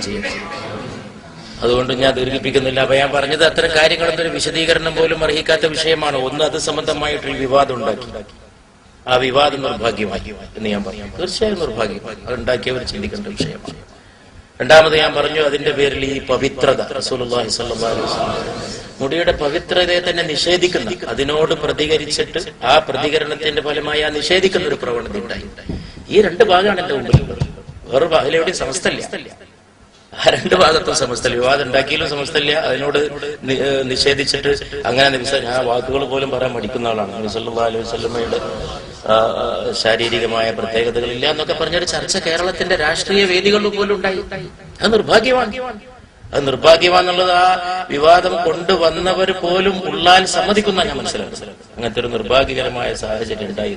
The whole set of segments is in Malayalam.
ചെയ്യട്ടെ. അതുകൊണ്ട് ഞാൻ ദീർഘിപ്പിക്കുന്നില്ല. അപ്പൊ ഞാൻ പറഞ്ഞത് അത്തരം കാര്യങ്ങളൊന്നും ഒരു വിശദീകരണം പോലും അർഹിക്കാത്ത വിഷയമാണ്. ഒന്ന്, അത് സംബന്ധമായിട്ടൊരു വിവാദം ഉണ്ടാക്കി. ആ വിവാദം നിർഭാഗ്യമായി എന്ന് ഞാൻ പറഞ്ഞു. തീർച്ചയായും നിർഭാഗ്യമായി. അത് ഉണ്ടാക്കിയവർ ചിന്തിക്കേണ്ട വിഷയമാണ്. രണ്ടാമത് ഞാൻ പറഞ്ഞു, അതിന്റെ പേരിൽ ഈ പവിത്രത, റസൂലുള്ളാഹി സ്വല്ലല്ലാഹു അലൈഹി വസല്ലം മുടിയുടെ പവിത്രതയെ തന്നെ നിഷേധിക്കുന്ന, അതിനോട് പ്രതികരിച്ചിട്ട് ആ പ്രതികരണത്തിന്റെ ഫലമായി ആ നിഷേധിക്കുന്ന ഒരു പ്രവണത ഉണ്ടായി. ഈ രണ്ട് ഭാഗമാണ് എന്റെ മുമ്പിൽ. വേറെ അതിലെവിടെയും സമസ്തല്ല. ആ രണ്ട് ഭാഗത്തും സമസ്തല്ല. വിവാദം ഉണ്ടാക്കിയാലും സമസ്തല്ല, അതിനോട് നിഷേധിച്ചിട്ട് അങ്ങനെ ഞാൻ വാക്കുകൾ പോലും പറയാൻ മടിക്കുന്ന ആളാണ്. നബി സല്ലല്ലാഹു അലൈഹി വസല്ലമയുടെ ശാരീരികമായ പ്രത്യേകതകളില്ല എന്നൊക്കെ പറഞ്ഞൊരു ചർച്ച കേരളത്തിന്റെ രാഷ്ട്രീയ വേദികളിൽ പോലും ഉണ്ടായി. അത് നിർഭാഗ്യമാണെന്നുള്ളത് ആ വിവാദം കൊണ്ടുവന്നവർ പോലും ഉള്ളാൽ സമ്മതിക്കുന്ന ഞാൻ മനസ്സിലാക്കുന്നത്. അങ്ങനത്തെ ഒരു നിർഭാഗ്യകരമായ സാഹചര്യം ഉണ്ടായി.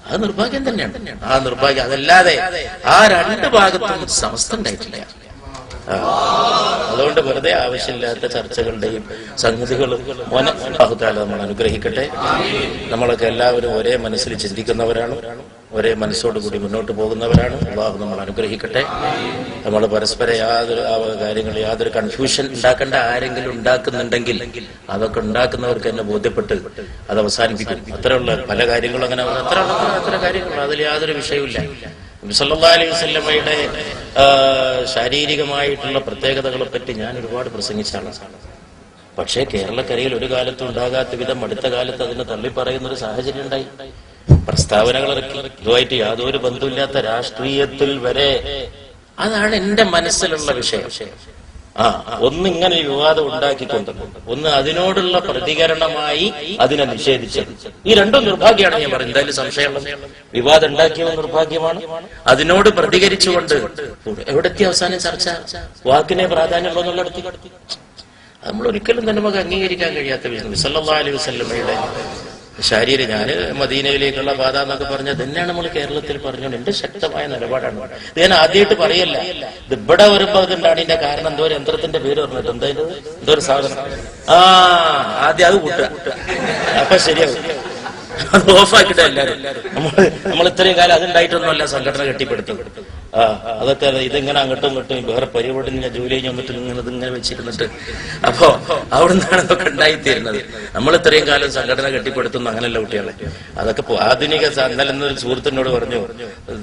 അത് നിർഭാഗ്യം തന്നെയാണ്. ആ നിർഭാഗ്യം, അതല്ലാതെ ആ രണ്ട് ഭാഗത്തും സമസ്ത ഉണ്ടായിട്ടില്ല. അതുകൊണ്ട് വെറുതെ ആവശ്യമില്ലാത്ത ചർച്ചകളുടെയും സംഗതികളും നമ്മൾ അനുഗ്രഹിക്കട്ടെ. നമ്മളൊക്കെ എല്ലാവരും ഒരേ മനസ്സിൽ ചിന്തിക്കുന്നവരാണ്, ഒരേ മനസ്സോടുകൂടി മുന്നോട്ട് പോകുന്നവരാണ്. അല്ലാഹു നമ്മൾ അനുഗ്രഹിക്കട്ടെ. നമ്മൾ പരസ്പരം യാതൊരു കൺഫ്യൂഷൻ ഉണ്ടാക്കേണ്ട ആരെങ്കിലും ഉണ്ടാക്കുന്നുണ്ടെങ്കിൽ അതൊക്കെ ഉണ്ടാക്കുന്നവർക്ക് തന്നെ ബോധ്യപ്പെട്ട് അത് അവസാനിപ്പിക്കും. അത്രയുള്ള പല കാര്യങ്ങളും അങ്ങനെ അത്ര കാര്യങ്ങളും അതിൽ യാതൊരു വിഷയമില്ല. നബി സല്ലല്ലാഹു അലൈഹി വസല്ലമയുടെ ശാരീരികമായിട്ടുള്ള പ്രത്യേകതകളെ പറ്റി ഞാൻ ഒരുപാട് പ്രസംഗിച്ചാണ്. പക്ഷേ കേരളക്കരയിൽ ഒരു കാലത്തും ഉണ്ടാകാത്ത വിധം അടുത്ത കാലത്ത് അതിനെ തള്ളിപ്പറയുന്ന ഒരു സാഹചര്യം ഉണ്ടായി. പ്രസ്താവനകൾ ഇറക്കി. ഇതുമായിട്ട് യാതൊരു ബന്ധമില്ലാത്ത രാഷ്ട്രീയത്തിൽ വരെ. അതാണ് എന്റെ മനസ്സിലുള്ള വിഷയം. ഒന്നിങ്ങനെ വിവാദം ഉണ്ടാക്കിക്കൊണ്ട്, ഒന്ന് അതിനോടുള്ള പ്രതികരണമായി അതിനെ നിഷേധിച്ചത്. ഈ രണ്ടും നിർഭാഗ്യമാണ്. ഞാൻ പറഞ്ഞു, എന്തായാലും സംശയമുള്ളത് വിവാദം ഉണ്ടാക്കിയവ നിർഭാഗ്യമാണ്. അതിനോട് പ്രതികരിച്ചുകൊണ്ട് എവിടെത്തി അവസാനം ചർച്ച വാക്കിനെ പ്രാധാന്യമുള്ളതെന്നുള്ളടത്തി നമ്മൾ ഒരിക്കലും തന്നെ നമുക്ക് അംഗീകരിക്കാൻ കഴിയാത്ത വിഷയം. സല്ലല്ലാഹു അലൈഹി വസല്ലമയുടെ ശാരീരം, ഞാൻ മദീനയിലേക്കുള്ള പാത എന്നൊക്കെ പറഞ്ഞത് തന്നെയാണ് നമ്മൾ കേരളത്തിൽ പറഞ്ഞോണ്ട്. എന്റെ ശക്തമായ നിലപാടാണ്. ഇത് ഞാൻ ആദ്യമായിട്ട് പറയല്ല. ഇത് ഇവിടെ വരുമ്പോ അതുണ്ടാണ്. ഇതിന്റെ കാരണം എന്തോ ഒരു യന്ത്രത്തിന്റെ പേര് പറഞ്ഞിട്ട് എന്തോ ഒരു സാധനം. ആദ്യം അത് കൂട്ടുക, അപ്പൊ ശരിയാവും. അത് ഓഫാക്കിട്ട എല്ലാരും. നമ്മൾ ഇത്രയും കാലം അതുണ്ടായിട്ടൊന്നുമല്ല സംഘടന കെട്ടിപ്പടുത്തത്. അതൊക്കെ ഇതിങ്ങനെ അങ്ങോട്ടും ഇങ്ങോട്ടും വേറെ പരിപാടി ജോലി കഴിഞ്ഞ് വന്നിട്ട് ഇതിങ്ങനെ വെച്ചിരുന്നിട്ട് അപ്പോ അവിടെ നിന്നാണ് ഇതൊക്കെ ഉണ്ടായിത്തീരുന്നത്. നമ്മൾ ഇത്രയും കാലം സംഘടന കെട്ടിപ്പടുത്തുന്നു അങ്ങനെയല്ല കുട്ടികളെ. അതൊക്കെ ആധുനിക ഇന്നലെ എന്നൊരു സുഹൃത്തിനോട് പറഞ്ഞു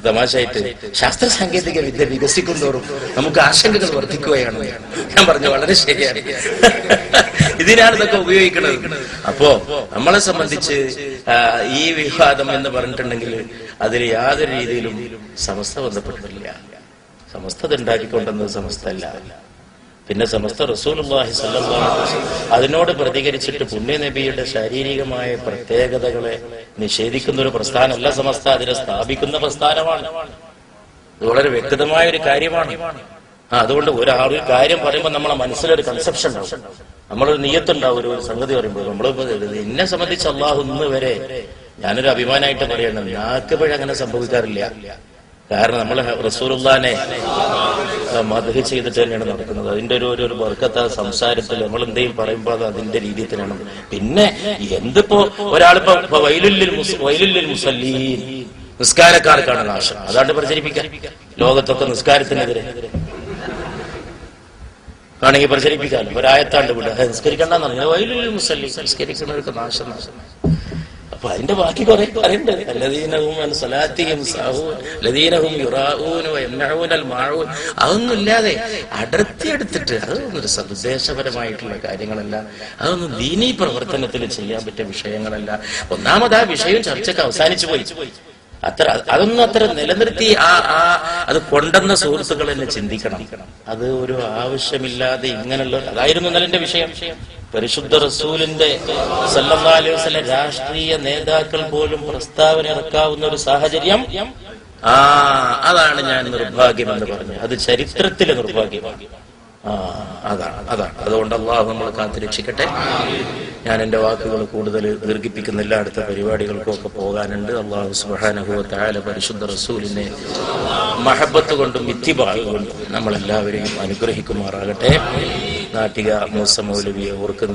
തമാശയായിട്ട്, ശാസ്ത്ര സാങ്കേതിക വിദ്യ വികസിക്കും തോറും നമുക്ക് ആശങ്കകൾ വർദ്ധിക്കുകയാണ്. ഞാൻ പറഞ്ഞു വളരെ ശരിയാണ്. ഇതിനാണ് ഇതൊക്കെ ഉപയോഗിക്കുന്നത്. അപ്പോ നമ്മളെ സംബന്ധിച്ച് ഈ വിവാദം എന്ന് പറഞ്ഞിട്ടുണ്ടെങ്കിൽ അതിൽ യാതൊരു രീതിയിലും സമസ്ത ബന്ധപ്പെട്ടിട്ടില്ല. സമസ്ത ഉണ്ടാക്കിക്കൊണ്ടെന്നത് സമസ്ത അല്ല. പിന്നെ സമസ്ത റസൂലുള്ളാഹി സ്വല്ലല്ലാഹു അലൈഹി വസല്ലം അതിനോട് പ്രതികരിച്ചിട്ട് പുണ്യ നബിയുടെ ശാരീരികമായ പ്രത്യേകതകളെ നിഷേധിക്കുന്ന ഒരു പ്രസ്ഥാനമല്ല സമസ്ത. അതിനെ സ്ഥാപിക്കുന്ന പ്രസ്ഥാനമാണ്. ഇത് വളരെ വ്യക്തമായ ഒരു കാര്യമാണ്. അതുകൊണ്ട് ഒരു കാര്യം പറയുമ്പോൾ നമ്മളെ മനസ്സിലൊരു കൺസെപ്ഷൻ ഉണ്ടാവും, നമ്മളൊരു നിയ്യത്തുണ്ടാവും. ഒരു സംഗതി പറയുമ്പോൾ നമ്മൾ എന്നെ സംബന്ധിച്ച് അള്ളാഹു ഇന്ന് വരെ ഞാനൊരു അഭിമാനമായിട്ട് പറയണം, നാക്കുപിഴ അങ്ങനെ സംഭവിക്കാറില്ല. കാരണം നമ്മൾ റസൂലുള്ളാഹിനെ മദ്ഹ് ചെയ്തിട്ട് തന്നെയാണ് നടക്കുന്നത്. അതിന്റെ ഒരു ബർക്കത്ത് സംസാരത്തിൽ നമ്മൾ എന്തെങ്കിലും പറയുമ്പോൾ അത് അതിന്റെ രീതിയിൽ തന്നെയാണ്. പിന്നെ എന്തിപ്പോ ഒരാളിപ്പോ വൈലുല്ലിൽ മുസല്ലീൻ, നിസ്കാരക്കാർക്കാണ് നാശം, അതാണ്ട് പ്രചരിപ്പിക്കാൻ. ലോകത്തൊക്കെ നിസ്കാരത്തിനെതിരെ ആണെങ്കിൽ പ്രചരിപ്പിക്കാൻ ഒരായത്താണ്ട് വിടുക, നിസ്കരിക്കണ്ടെന്ന് പറഞ്ഞാൽ വൈലുല്ലിൽ മുസല്ലീൻ, നിസ്കരിക്കുന്നവർക്ക് നാശം. അപ്പൊ അതിന്റെ ബാക്കി കുറെ പറയണ്ട്. അതൊന്നും ഇല്ലാതെ അടർത്തിയെടുത്തിട്ട് അതൊന്നൊരു സന്ദേശപരമായിട്ടുള്ള കാര്യങ്ങളല്ല, അതൊന്നും ദീനീ പ്രവർത്തനത്തിൽ ചെയ്യാൻ പറ്റിയ വിഷയങ്ങളല്ല. ഒന്നാമത് ആ വിഷയം ചർച്ചയ്ക്ക് അവസാനിച്ചു പോയി. അതൊന്നും അത്ര നിലനിർത്തി അത് കൊണ്ടെന്ന സുഹൃത്തുക്കൾ തന്നെ ചിന്തിക്കണം. അത് ഒരു ആവശ്യമില്ലാതെ ഇങ്ങനെയുള്ള അതായിരുന്നു ഇന്നലെ വിഷയം. പരിശുദ്ധ റസൂലിന്റെ സല്ലല്ലാഹു അലൈഹി വസല്ലം രാഷ്ട്രീയ നേതാക്കൾ പോലും പ്രസ്താവന ഇറക്കാവുന്ന ഒരു സാഹചര്യം, അതാണ് ഞാൻ നിർഭാഗ്യം എന്ന് പറഞ്ഞത്. അത് ചരിത്രത്തിലെ നിർഭാഗ്യമാണ്. അതാണ്. അതുകൊണ്ട് അല്ലാഹു നമ്മളെ കാത്തുരക്ഷിക്കട്ടെ. ഞാൻ എന്റെ വാക്കുകൾ കൂടുതൽ ദീർഘിപ്പിക്കുന്നില്ല. അടുത്ത പരിപാടികൾക്കൊക്കെ പോകാനുണ്ട്. അല്ലാഹു സുബ്ഹാനഹു വ തആല പരിശുദ്ധ റസൂലിനെ മഹബത്ത് കൊണ്ടും ഇത്തിബാഅ് കൊണ്ടും നമ്മളെല്ലാവരെയും അനുഗ്രഹിക്കുമാറാകട്ടെ. നാട്ടിക മൂസ മൗലവിയെ ഓർക്കുന്ന